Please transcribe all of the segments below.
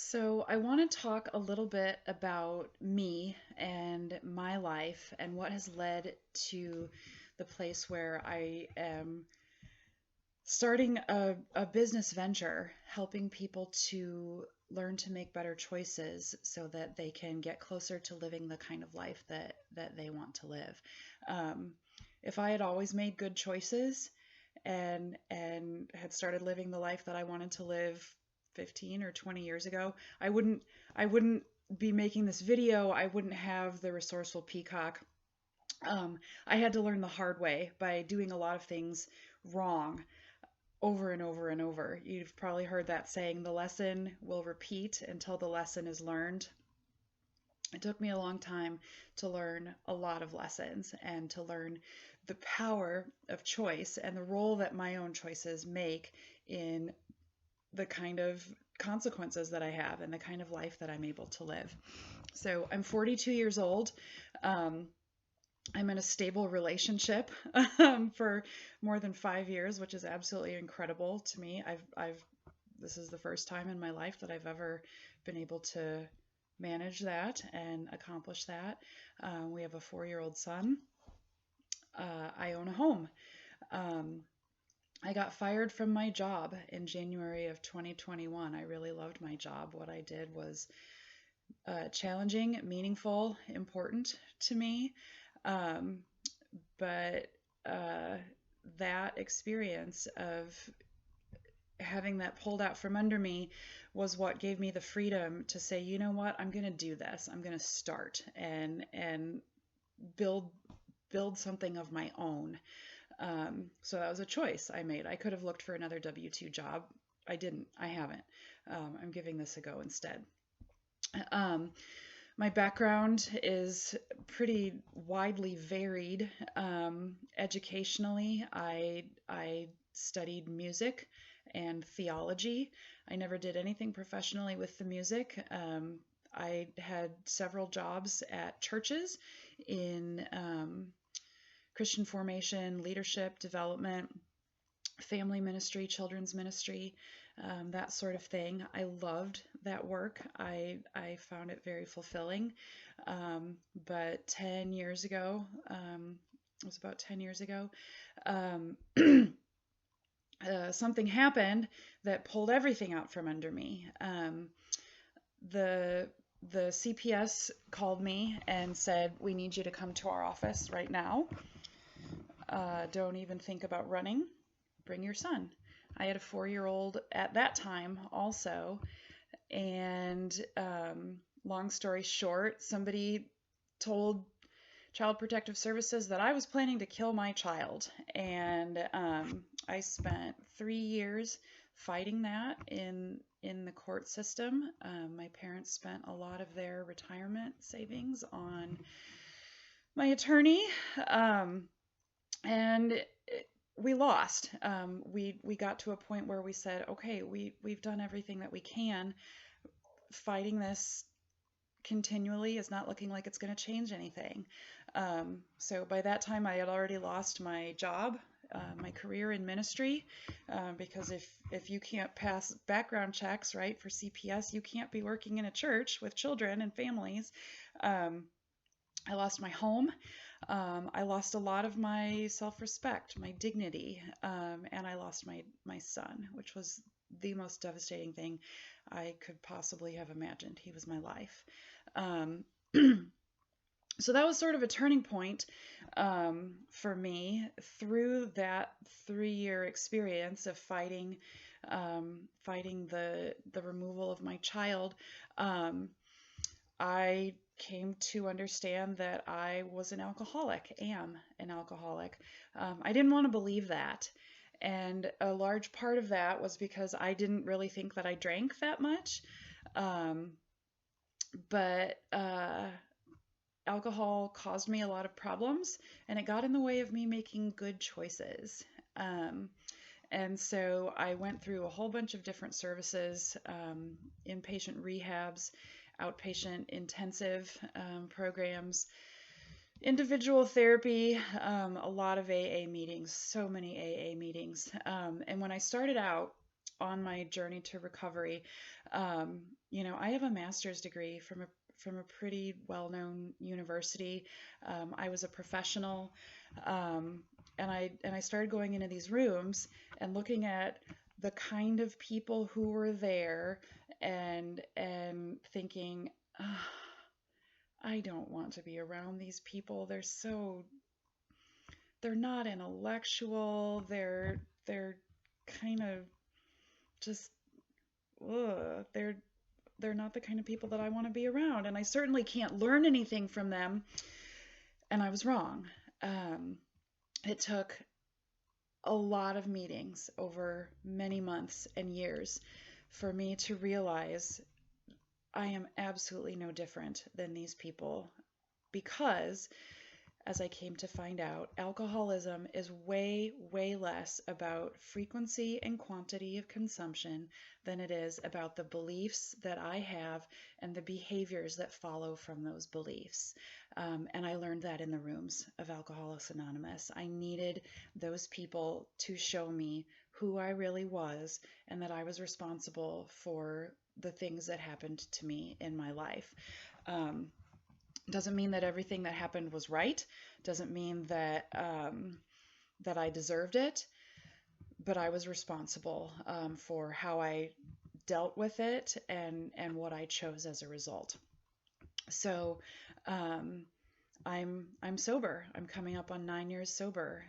So, I want to talk a little bit about me and my life and what has led to the place where I am starting a business venture, helping people to learn to make better choices so that they can get closer to living the kind of life that they want to live. Um, if I had always made good choices and had started living the life that I wanted to live 15 or 20 years ago, I wouldn't be making this video. I wouldn't have the resourceful peacock. I had to learn the hard way by doing a lot of things wrong over and over and over. You've probably heard that saying, the lesson will repeat until the lesson is learned. It took me a long time to learn a lot of lessons and to learn the power of choice and the role that my own choices make in the kind of consequences that I have and the kind of life that I'm able to live. So I'm 42 years old. Um, I'm in a stable relationship for more than 5 years, which is absolutely incredible to me. This is the first time in my life that I've ever been able to manage that and accomplish that. We have a 4-year-old son. I own a home. Um, I got fired from my job in January of 2021. I really loved my job. What I did was challenging, meaningful, important to me. Um, but uh, that experience of having that pulled out from under me was what gave me the freedom to say, you know what, I'm going to do this. I'm going to start and build something of my own. So that was a choice I made. I could have looked for another W-2 job. I didn't. I haven't. I'm giving this a go instead. Um, my background is pretty widely varied. Educationally, I studied music and theology. I never did anything professionally with the music. I had several jobs at churches in Christian formation, leadership, development, family ministry, children's ministry, that sort of thing. I loved that work. I found it very fulfilling. But 10 years ago, it was about 10 years ago, um, something happened that pulled everything out from under me. The the CPS called me and said, "We need you to come to our office right now. Don't even think about running. Bring your son." I had a 4-year-old at that time also. And long story short, somebody told Child Protective Services that I was planning to kill my child. And I spent 3 years fighting that in the court system. My parents spent a lot of their retirement savings on my attorney. And we lost. We got to a point where we said, okay, we've done everything that we can. Fighting this continually is not looking like it's going to change anything. So by that time, I had already lost my job, my career in ministry, because if you can't pass background checks, right, for CPS, you can't be working in a church with children and families. I lost my home. I lost a lot of my self-respect, my dignity, and I lost my son, which was the most devastating thing I could possibly have imagined. He was my life. Um, so that was sort of a turning point for me through that 3-year experience of fighting the removal of my child. I came to understand that I was an alcoholic, am an alcoholic. I didn't want to believe that. And a large part of that was because I didn't really think that I drank that much. Um, but alcohol caused me a lot of problems and it got in the way of me making good choices. Um, and so I went through a whole bunch of different services, inpatient rehabs, outpatient intensive programs, individual therapy, a lot of AA meetings, so many AA meetings. And when I started out, on my journey to recovery. I have a master's degree from a pretty well-known university. I was a professional, and I started going into these rooms and looking at the kind of people who were there, and thinking, "Ah, I don't want to be around these people. They're not intellectual. They're kind of just ugh, they're not the kind of people that I want to be around, and I certainly can't learn anything from them." And I was wrong. It took a lot of meetings over many months and years for me to realize I am absolutely no different than these people, because, as I came to find out, alcoholism is way, way less about frequency and quantity of consumption than it is about the beliefs that I have and the behaviors that follow from those beliefs. And I learned that in the rooms of Alcoholics Anonymous. I needed those people to show me who I really was, and that I was responsible for the things that happened to me in my life. Doesn't mean that everything that happened was right. Doesn't mean that that I deserved it, but I was responsible for how I dealt with it, and what I chose as a result. So I'm sober. I'm coming up on 9 years sober.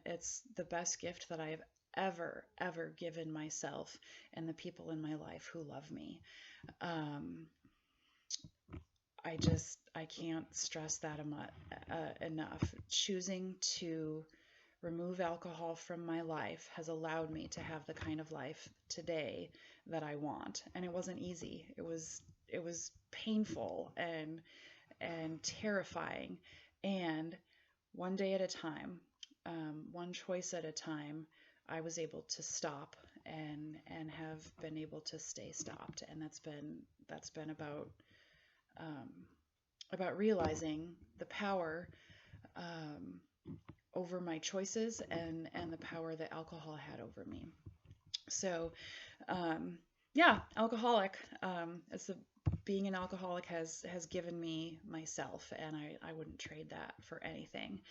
It's the best gift that I have ever given myself and the people in my life who love me. Um, I can't stress that enough. Choosing to remove alcohol from my life has allowed me to have the kind of life today that I want. And it wasn't easy. It was painful and terrifying. And one day at a time, one choice at a time, I was able to stop and have been able to stay stopped. And that's been about realizing the power um, over my choices, and the power that alcohol had over me. So, yeah, alcoholic. Being an alcoholic has given me myself, and I wouldn't trade that for anything.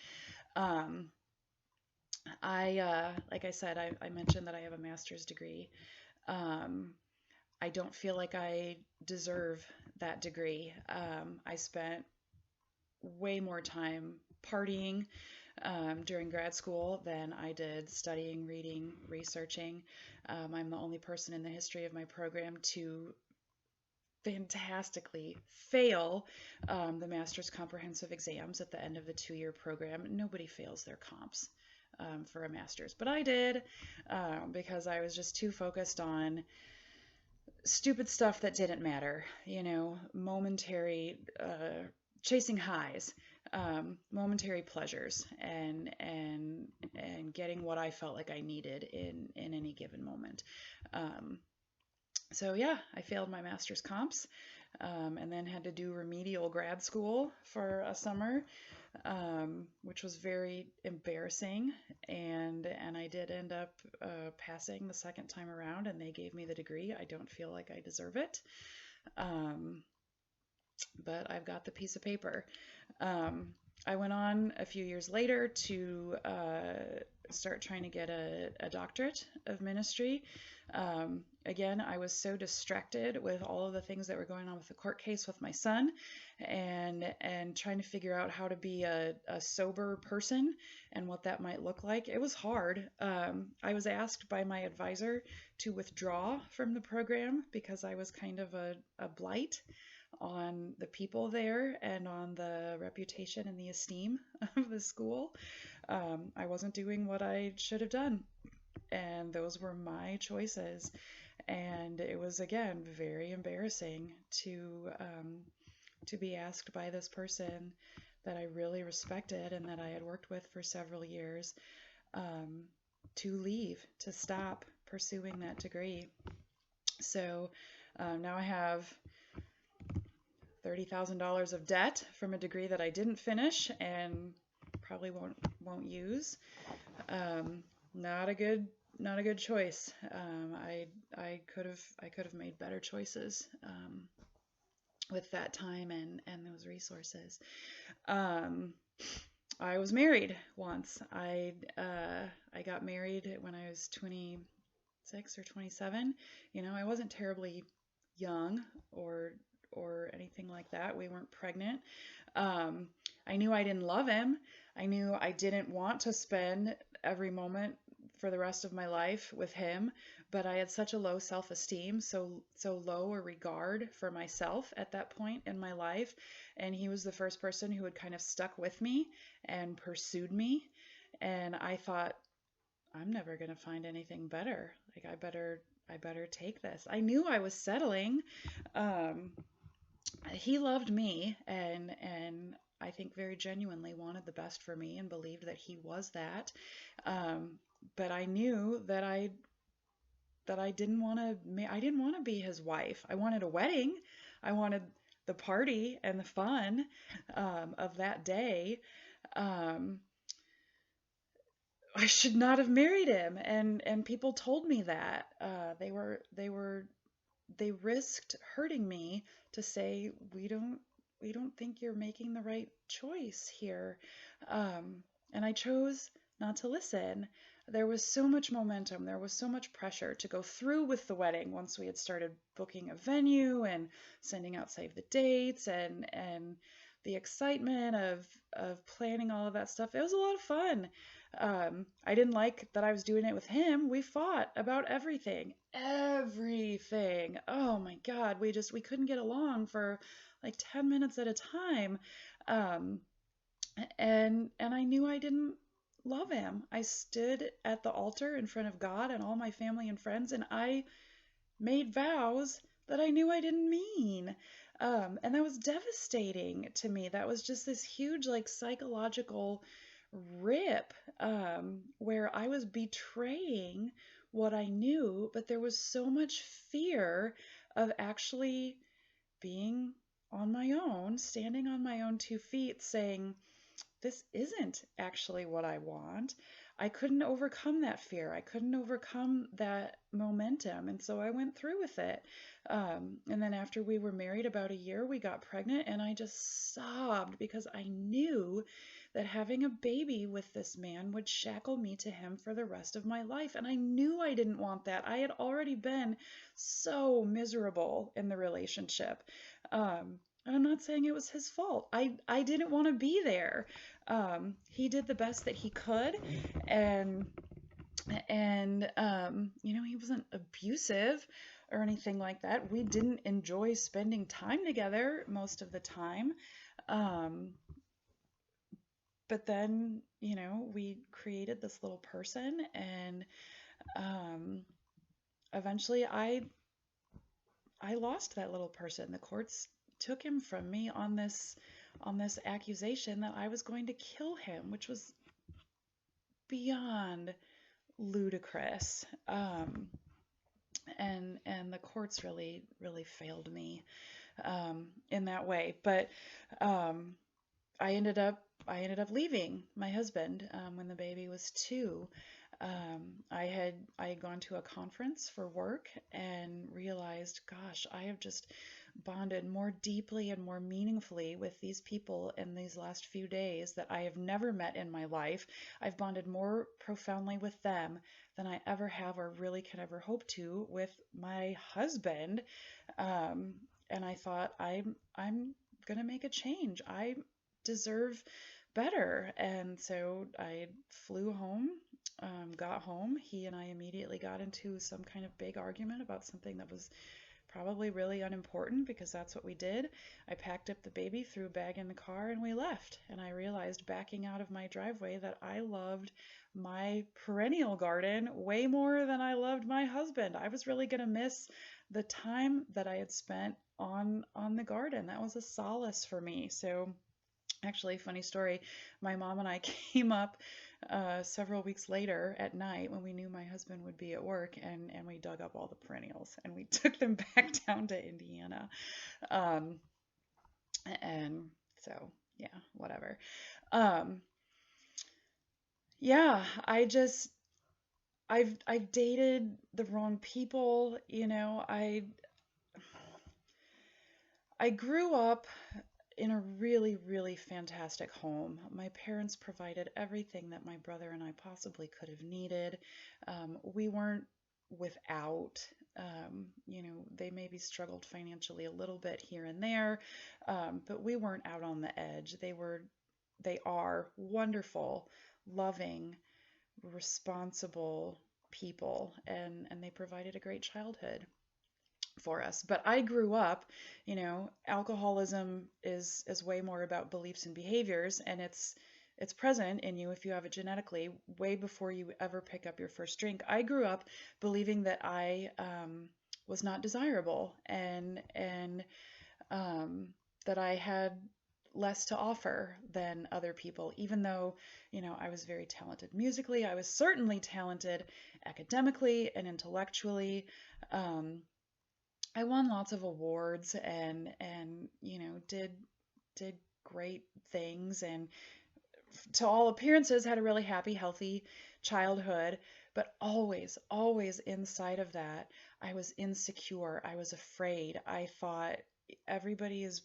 Um, like I said, I mentioned that I have a master's degree. Um, I don't feel like I deserve that degree. I spent way more time partying during grad school than I did studying, reading, researching. I'm the only person in the history of my program to fantastically fail the master's comprehensive exams at the end of the 2-year program. Nobody fails their comps for a master's, but I did, because I was just too focused on stupid stuff that didn't matter, momentary, chasing highs, momentary pleasures, and getting what I felt like I needed in any given moment. So yeah, I failed my master's comps, and then had to do remedial grad school for a summer, which was very embarrassing. And I did end up passing the second time around, and they gave me the degree. I don't feel like I deserve it, but I've got the piece of paper. I went on a few years later to start trying to get a doctorate of ministry. Again, I was so distracted with all of the things that were going on with the court case with my son, and trying to figure out how to be a sober person and what that might look like. It was hard. I was asked by my advisor to withdraw from the program because I was kind of a blight on the people there and on the reputation and the esteem of the school. I wasn't doing what I should have done, and those were my choices. And it was, again, very embarrassing to be asked by this person that I really respected and that I had worked with for several years, to leave, to stop pursuing that degree. So now I have $30,000 of debt from a degree that I didn't finish and probably won't use. Not a good not a good choice. I could have made better choices with that time and those resources. Um, I was married once. I got married when I was 26 or 27. I wasn't terribly young or or anything like that. We weren't pregnant. Um, I knew I didn't love him. I knew I didn't want to spend every moment for the rest of my life with him, but I had such a low self-esteem, so low a regard for myself at that point in my life, and he was the first person who had kind of stuck with me and pursued me, and I thought I'm never going to find anything better. Like I better take this. I knew I was settling. Um, he loved me and I think very genuinely wanted the best for me and believed that he was that. Um, but I knew that I didn't want to be his wife. I wanted a wedding. I wanted the party and the fun of that day. Um, I should not have married him, and people told me that. They risked hurting me to say we don't think you're making the right choice here. And I chose not to listen. There was so much momentum, there was so much pressure to go through with the wedding once we had started booking a venue and sending out save the dates and the excitement of planning all of that stuff. It was a lot of fun. I didn't like that I was doing it with him. We fought about everything. Everything. Oh my God. We couldn't get along for like 10 minutes at a time. Um, and I knew I didn't love him. I stood at the altar in front of God and all my family and friends, and I made vows that I knew I didn't mean. And that was devastating to me. That was just this huge, like, psychological rip where I was betraying what I knew, but there was so much fear of actually being on my own, standing on my own 2 feet, saying, this isn't actually what I want. I couldn't overcome that fear. I couldn't overcome that momentum. And so I went through with it. And then after we were married about a year, we got pregnant, and I just sobbed because I knew that having a baby with this man would shackle me to him for the rest of my life. And I knew I didn't want that. I had already been so miserable in the relationship. And I'm not saying it was his fault. I didn't want to be there. He did the best that he could, and he wasn't abusive or anything like that. We didn't enjoy spending time together most of the time. Um, but then, we created this little person, and um, eventually I lost that little person. The courts took him from me on this accusation that I was going to kill him, which was beyond ludicrous. And the courts really really failed me in that way. But um, I ended up leaving my husband when the baby was 2. I had gone to a conference for work and realized, gosh, I have just bonded more deeply and more meaningfully with these people in these last few days that I have never met in my life. I've bonded more profoundly with them than I ever have or really can ever hope to with my husband. Um, and I thought, I'm gonna make a change. I deserve better. And so I flew home, got home. He and I immediately got into some kind of big argument about something that was probably really unimportant because that's what we did. I packed up the baby, threw a bag in the car, and we left. And I realized backing out of my driveway that I loved my perennial garden way more than I loved my husband. I was really going to miss the time that I had spent on the garden. That was a solace for me. So actually, funny story, my mom and I came up several weeks later at night when we knew my husband would be at work, and we dug up all the perennials and we took them back down to Indiana. Um, and so, yeah, whatever. Um, yeah, I've dated the wrong people, you know. I grew up in a really, really fantastic home. My parents provided everything that my brother and I possibly could have needed. We weren't without. You know, they maybe struggled financially a little bit here and there, but we weren't out on the edge. They are wonderful, loving, responsible people, and they provided a great childhood for us. But I grew up, you know, alcoholism is way more about beliefs and behaviors, and it's present in you if you have it genetically way before you ever pick up your first drink. I grew up believing that I was not desirable, and that I had less to offer than other people, even though, you know, I was very talented musically. I was certainly talented academically and intellectually. Um, I won lots of awards and you know did great things, and to all appearances had a really happy, healthy childhood, but always inside of that I was insecure. I was afraid. I thought everybody is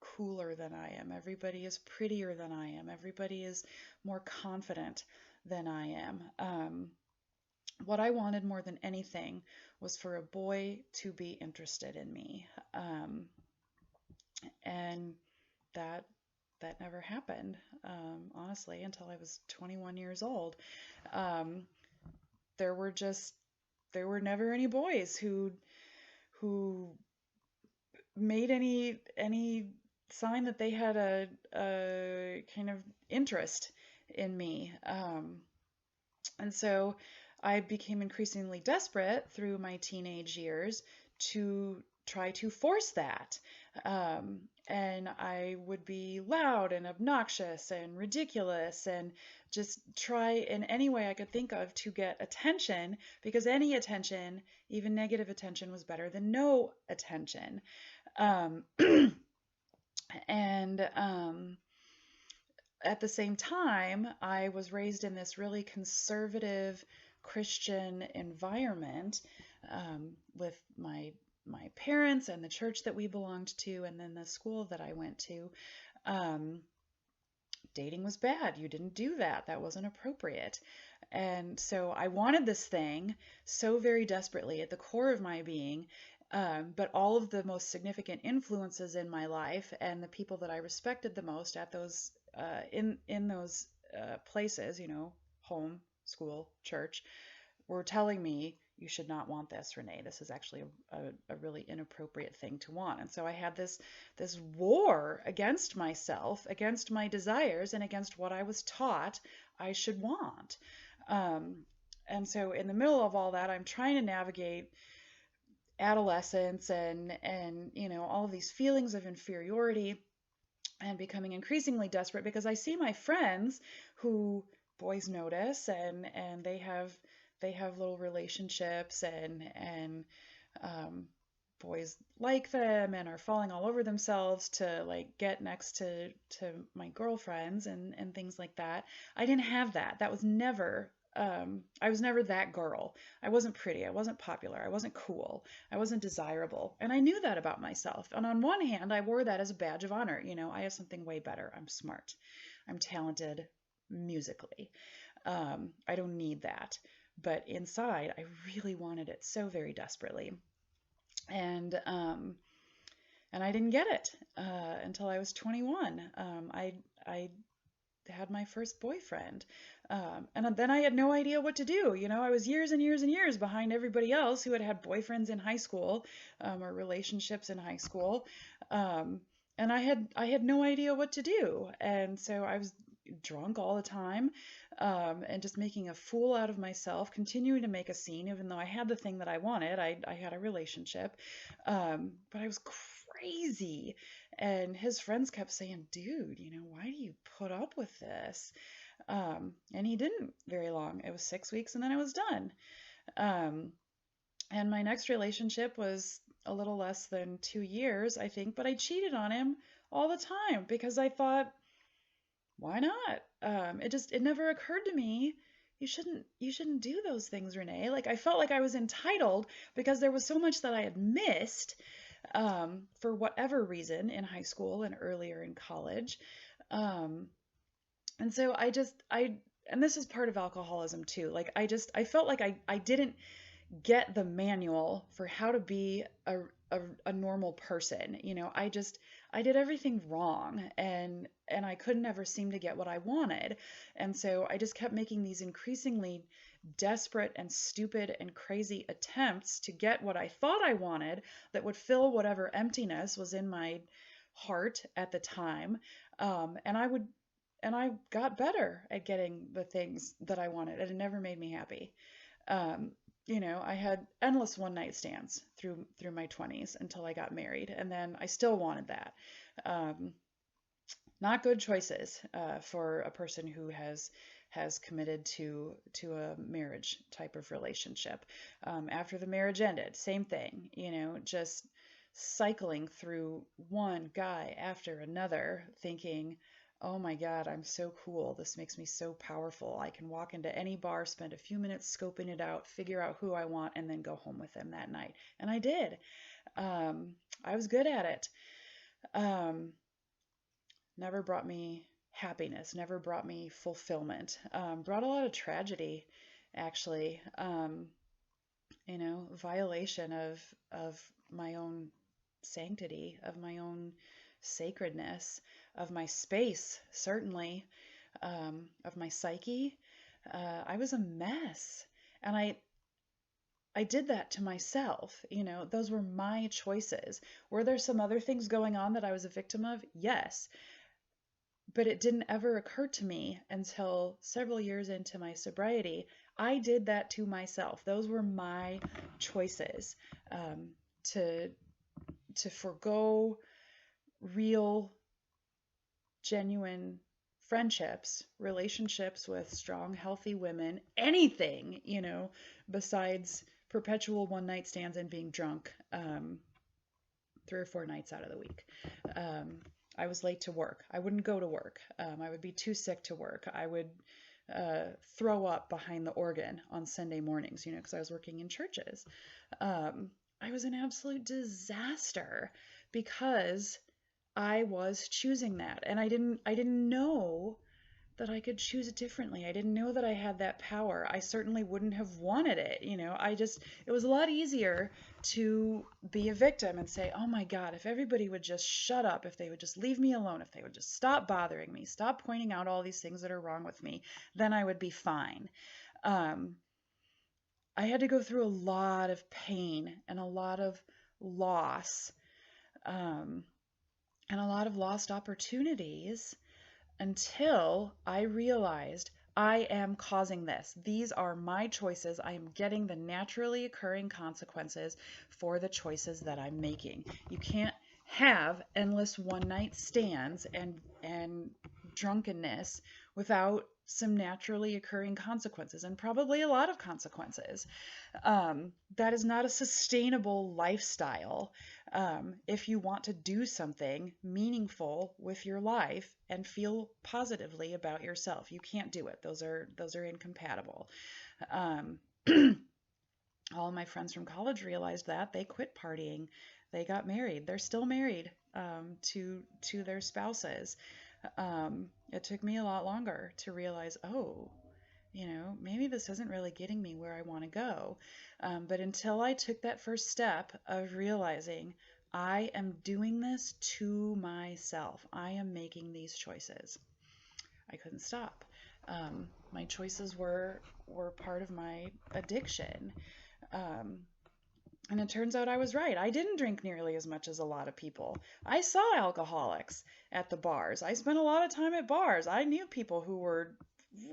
cooler than I am. Everybody is prettier than I am. Everybody is more confident than I am. What I wanted more than anything was for a boy to be interested in me. And that that never happened, honestly, until I was 21 years old. Um, there were just there were never any boys who made any sign that they had a kind of interest in me. And so I became increasingly desperate through my teenage years to try to force that. And I would be loud and obnoxious and ridiculous and just try in any way I could think of to get attention, because any attention, even negative attention, was better than no attention. Um, and At the same time, I was raised in this really conservative Christian environment, with my parents and the church that we belonged to, and then the school that I went to. Um, Dating was bad. You didn't do that. That wasn't appropriate. And so I wanted this thing so very desperately at the core of my being. But all of the most significant influences in my life and the people that I respected the most at those in those places, you know, home, school, church, were telling me, you should not want this, Renee. This is actually a really inappropriate thing to want. And so I had this war against myself, against my desires, and against what I was taught I should want. Um, and so in the middle of all that, I'm trying to navigate adolescence and you know all of these feelings of inferiority, and becoming increasingly desperate because I see my friends who boys notice, and they have little relationships, and um, boys like them and are falling all over themselves to like get next to my girlfriends and things like that. I didn't have that. That was never I was never that girl. I wasn't pretty. I wasn't popular. I wasn't cool. I wasn't desirable. And I knew that about myself. And on one hand, I wore that as a badge of honor. You know, I have something way better. I'm smart. I'm talented musically. I don't need that. But inside, I really wanted it so very desperately. And um, and I didn't get it until I was 21. I had my first boyfriend. And then I had no idea what to do. You know, I was years and years and years behind everybody else who had had boyfriends in high school, or relationships in high school. Um, and I had no idea what to do. And so I was drunk all the time, and just making a fool out of myself, continuing to make a scene, even though I had the thing that I wanted. I had a relationship, but I was crazy. And his friends kept saying, dude, you know, why do you put up with this? And he didn't very long. It was 6 weeks and then I was done. Um, and my next relationship was a little less than 2 years, I think, but I cheated on him all the time because I thought, why not? It never occurred to me you shouldn't do those things, Renee. Like, I felt like I was entitled because there was so much that I had missed, for whatever reason in high school and earlier in college. Um, and so and this is part of alcoholism too. Like, I felt like I didn't get the manual for how to be a normal person. I did everything wrong, and I could never seem to get what I wanted. And so I just kept making these increasingly desperate and stupid and crazy attempts to get what I thought I wanted that would fill whatever emptiness was in my heart at the time. And I got better at getting the things that I wanted, and it never made me happy. Um, I had endless one night stands through my 20s until I got married, and then I still wanted that. Um, Not good choices, for a person who has committed to a marriage type of relationship. After the marriage ended, same thing. Just cycling through one guy after another, thinking, "Oh my God, I'm so cool. This makes me so powerful. I can walk into any bar, spend a few minutes scoping it out, figure out who I want, and then go home with him that night." And I did. I was good at it. Um, Never brought me happiness, never brought me fulfillment. Brought a lot of tragedy, actually. Violation of my own sanctity, of my own sacredness, of my space, certainly, of my psyche. I was a mess. And I did that to myself. Those were my choices. Were there some other things going on that I was a victim of? Yes. But it didn't ever occur to me until several years into my sobriety. I did that to myself. Those were my choices, to forgo real, genuine friendships, relationships with strong, healthy women, anything, besides perpetual one night stands and being drunk, 3 or 4 nights out of the week. I was late to work. I wouldn't go to work. I would be too sick to work. I would throw up behind the organ on Sunday mornings, because I was working in churches. I was an absolute disaster because I was choosing that, and I didn't know that I could choose it differently. I didn't know that I had that power. I certainly wouldn't have wanted it. It was a lot easier to be a victim and say, "Oh my God, if everybody would just shut up, if they would just leave me alone, if they would just stop bothering me, stop pointing out all these things that are wrong with me, then I would be fine." Um, I had to go through a lot of pain and a lot of loss, um, and a lot of lost opportunities until I realized I am causing this. These are my choices. I am getting the naturally occurring consequences for the choices that I'm making. You can't have endless one night stands and drunkenness without some naturally occurring consequences, and probably a lot of consequences. That is not a sustainable lifestyle. If you want to do something meaningful with your life and feel positively about yourself, you can't do it. Those are incompatible. Um, all of my friends from college realized that. They quit partying. They got married. They're still married, to their spouses. It took me a lot longer to realize, oh, maybe this isn't really getting me where I want to go. But until I took that first step of realizing I am doing this to myself, I am making these choices, I couldn't stop. My choices were part of my addiction. Um, and it turns out I was right. I didn't drink nearly as much as a lot of people. I saw alcoholics at the bars. I spent a lot of time at bars. I knew people who were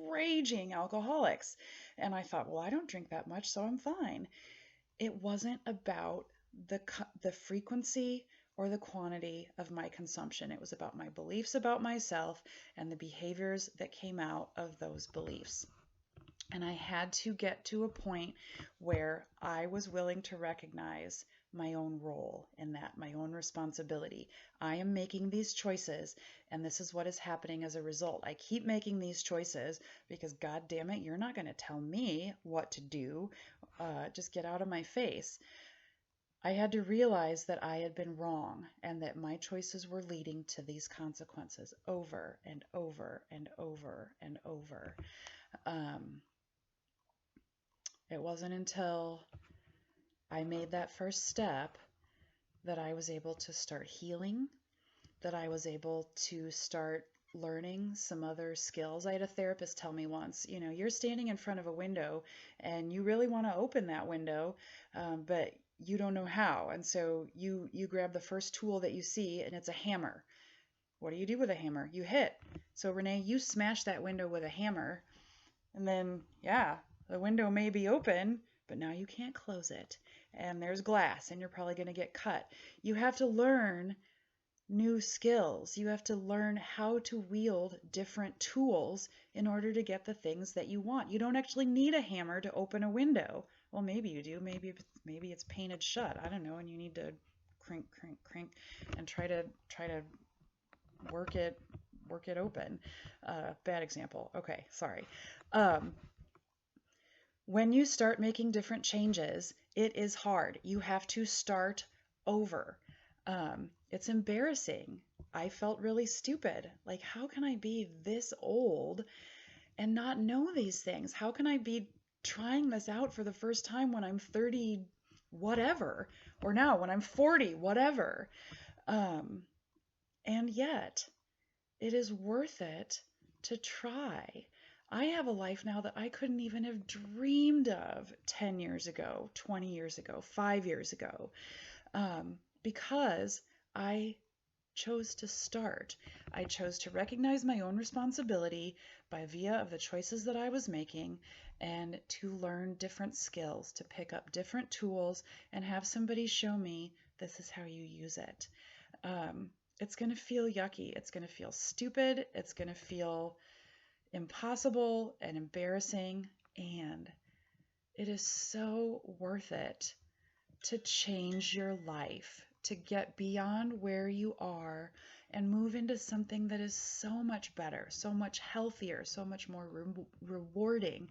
raging alcoholics. And I thought, well, I don't drink that much, so I'm fine. It wasn't about the frequency or the quantity of my consumption. It was about my beliefs about myself and the behaviors that came out of those beliefs. And I had to get to a point where I was willing to recognize my own role in that, my own responsibility. I am making these choices, and this is what is happening as a result. I keep making these choices because, God damn it, you're not going to tell me what to do. Just get out of my face. I had to realize that I had been wrong and that my choices were leading to these consequences over and over and over and over. Um, it wasn't until I made that first step that I was able to start healing, that I was able to start learning some other skills. I had a therapist tell me once, you're standing in front of a window and you really want to open that window, but you don't know how. And so you grab the first tool that you see, and it's a hammer. What do you do with a hammer? You hit. So Renee, you smash that window with a hammer, and then, yeah, the window may be open, but now you can't close it. And there's glass, and you're probably going to get cut. You have to learn new skills. You have to learn how to wield different tools in order to get the things that you want. You don't actually need a hammer to open a window. Well, maybe you do. Maybe it's painted shut. I don't know, and you need to crank, crank, crank, and try to work it open. Bad example. Okay, sorry. When you start making different changes, it is hard. You have to start over. It's embarrassing. I felt really stupid. Like, how can I be this old and not know these things? How can I be trying this out for the first time when I'm 30, whatever, or now when I'm 40, whatever? And yet, it is worth it to try. I have a life now that I couldn't even have dreamed of 10 years ago, 20 years ago, 5 years ago, because I chose to start. I chose to recognize my own responsibility by via of the choices that I was making, and to learn different skills, to pick up different tools and have somebody show me this is how you use it. It's going to feel yucky. It's going to feel stupid. It's going to feel impossible and embarrassing. And it is so worth it to change your life, to get beyond where you are and move into something that is so much better, so much healthier, so much more rewarding,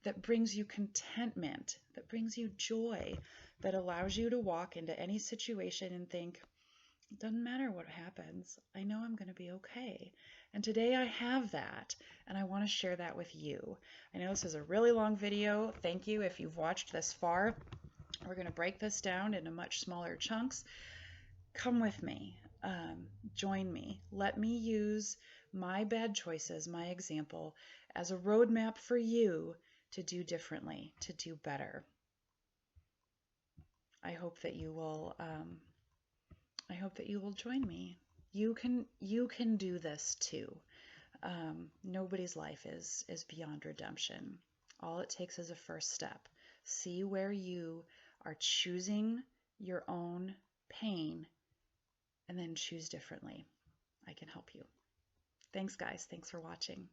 that brings you contentment, that brings you joy, that allows you to walk into any situation and think, it doesn't matter what happens. I know I'm going to be okay. And today I have that, and I want to share that with you. I know this is a really long video. Thank you if you've watched this far. We're going to break this down into much smaller chunks. Come with me. Join me. Let me use my bad choices, my example, as a roadmap for you to do differently, to do better. I hope that you will join me. You can do this too. Nobody's life is beyond redemption. All it takes is a first step. See where you are choosing your own pain, and then choose differently. I can help you. Thanks, guys. Thanks for watching.